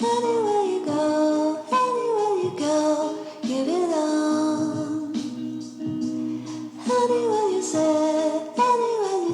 Anywhere you go, you belong. Anywhere you say, anywhere.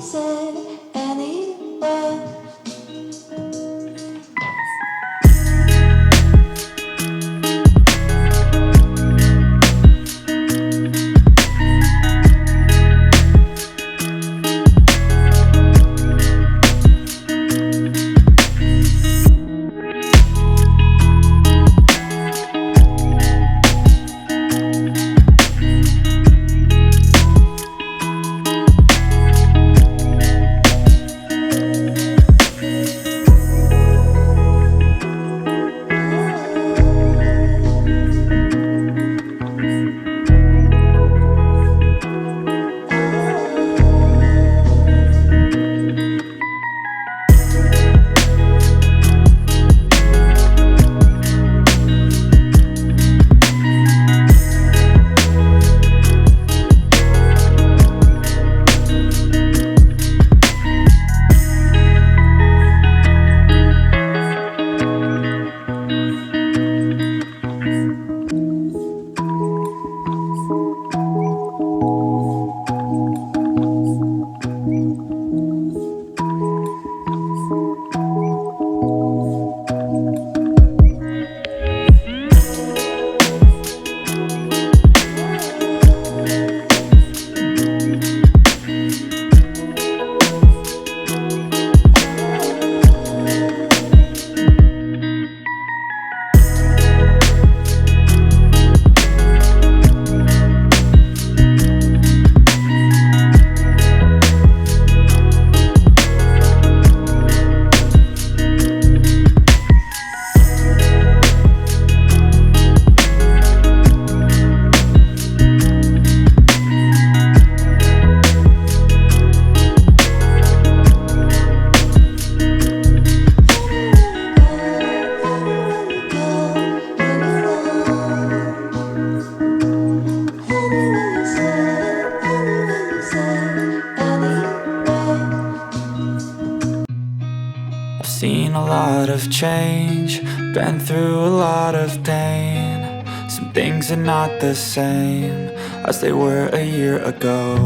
Seen a lot of change, been through a lot of pain. Some things are not the same as they were a year ago,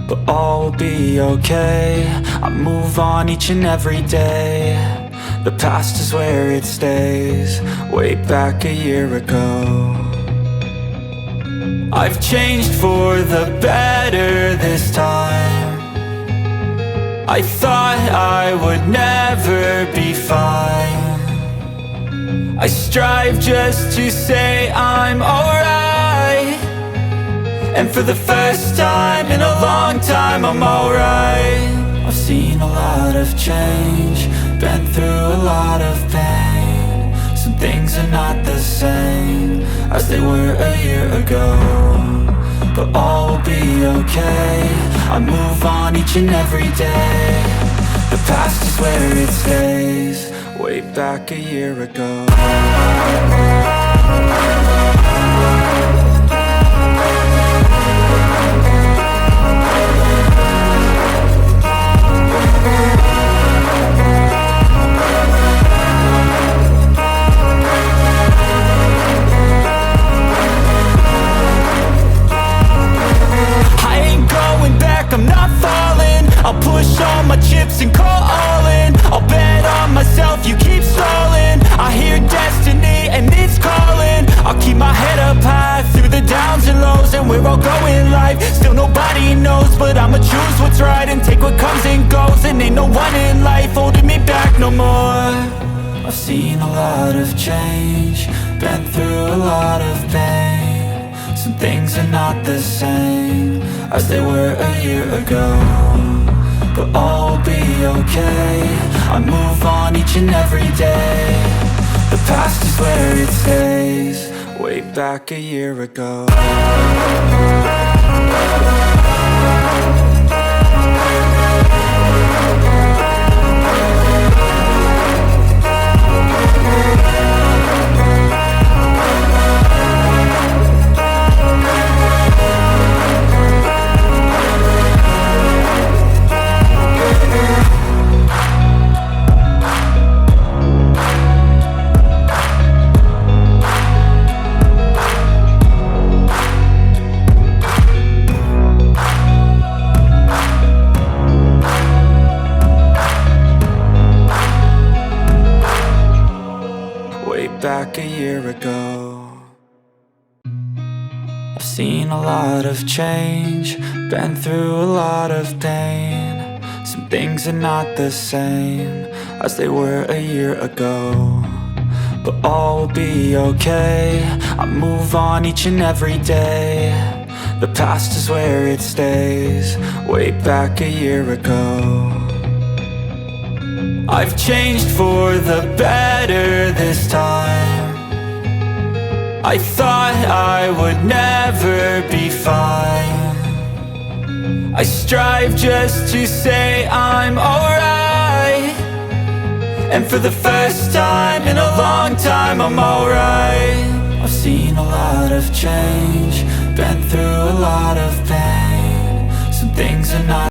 but all will be okay. I move on each and every day. The past is where it stays, way back a year ago. I've changed for the better this time. I thought I would never be fine. I strive just to say I'm alright, and for the first time in a long time I'm alright. I've seen a lot of change, been through a lot of pain. Some things are not the same as they were a year ago, but all will be okay. I move on each and every day. The past is where it stays, way back a year ago. I'm not falling, I'll push all my chips and call all in. I'll bet on myself, you keep stalling. I hear destiny and it's calling. I'll keep my head up high through the downs and lows, and we're all going life. Still nobody knows, but I'ma choose what's right and take what comes and goes. And ain't no one in life holding me back no more. I've seen a lot of change, been through a lot of pain. Some things are not the same as they were a year ago, but all will be okay. I move on each and every day. The past is where it stays, way back a year ago. back a year ago. I've seen a lot of change, been through a lot of pain. Some things are not the same as they were a year ago, but all will be okay. I move on each and every day. The past is where it stays, way back a year ago. I've changed for the better this time. I thought I would never be fine. I strive just to say I'm alright, and for the first time in a long time I'm alright. I've seen a lot of change, been through a lot of